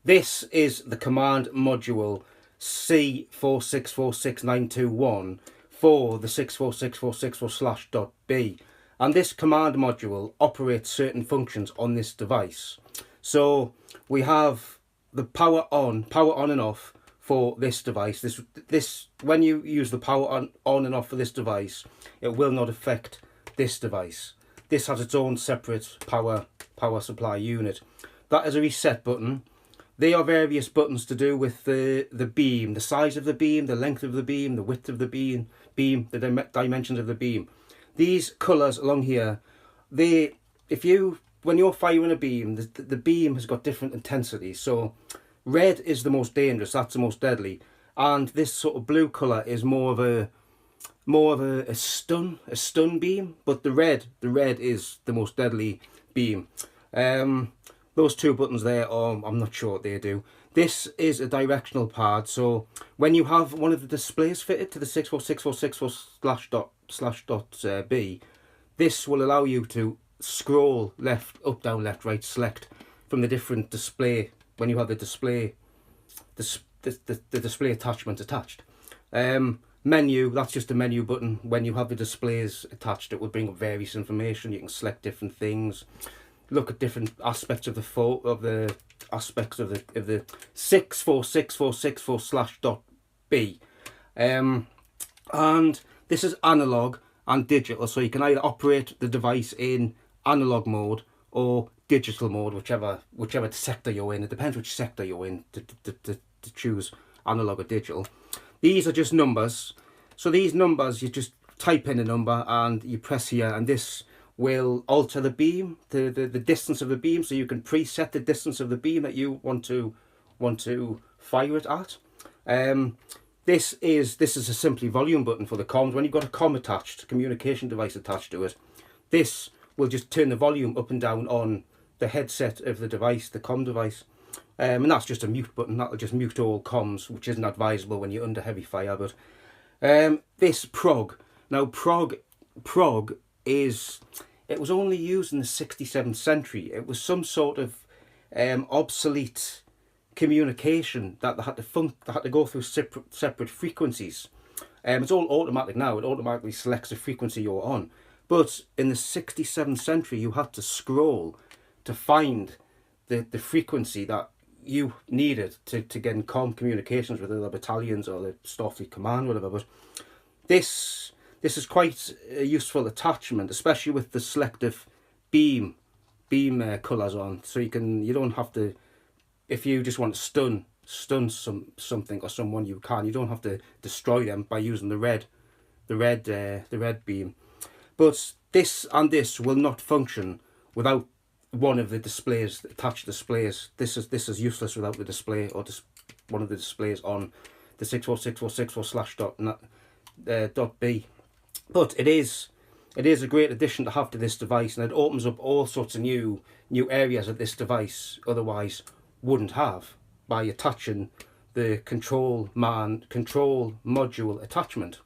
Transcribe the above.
This is the command module C4646921 for the 646464/.b, and this command module operates certain functions on this device. So we have the power on and off for this device. This when you use the power on and off for this device, it will not affect this device. This has its own separate power supply unit. That is a reset button. There are various buttons to do with the beam, the size of the beam, the length of the beam, the width of the beam, the dimensions of the beam. These colours along here, when you're firing a beam, the beam has got different intensities. So red is the most dangerous, that's the most deadly, and this sort of blue colour is more of a stun beam, but the red is the most deadly beam. Those two buttons there, I'm not sure what they do. This is a directional pad, so when you have one of the displays fitted to the 646464/.b, this will allow you to scroll left, up, down, left, right, select from the different display when you have the display, the display attachment attached. Menu, that's just a menu button. When you have the displays attached, it will bring up various information. You can select different things, look at different aspects of the 64664/.b, and this is analog and digital, so you can either operate the device in analog mode or digital mode, whichever sector you're in. It depends which sector you're in to choose analog or digital. These are just numbers. So these numbers, you just type in a number and you press here, and this will alter the beam, the distance of the beam, so you can preset the distance of the beam that you want to fire it at. This is a simply volume button for the comms. When you've got a communication device attached to it, this will just turn the volume up and down on the headset of the device, the comm device. And that's just a mute button. That'll just mute all comms, which isn't advisable when you're under heavy fire. But this prog. Now prog is, it was only used in the 67th century. It was some sort of obsolete communication that they had to go through separate frequencies. It's all automatic now. It automatically selects the frequency you're on. But in the 67th century, you had to scroll to find the frequency that you needed to get in comm communications with other battalions or the Starfleet Command, whatever. But this is quite a useful attachment, especially with the selective beam colours on. So you don't have to, if you just want to stun something or someone, you don't have to destroy them by using the red beam. But this and this will not function without one of the displays, attached displays. This is useless without the display or one of the displays on the 64664/.b. But it is a great addition to have to this device, and it opens up all sorts of new areas that this device otherwise wouldn't have by attaching the control module attachment.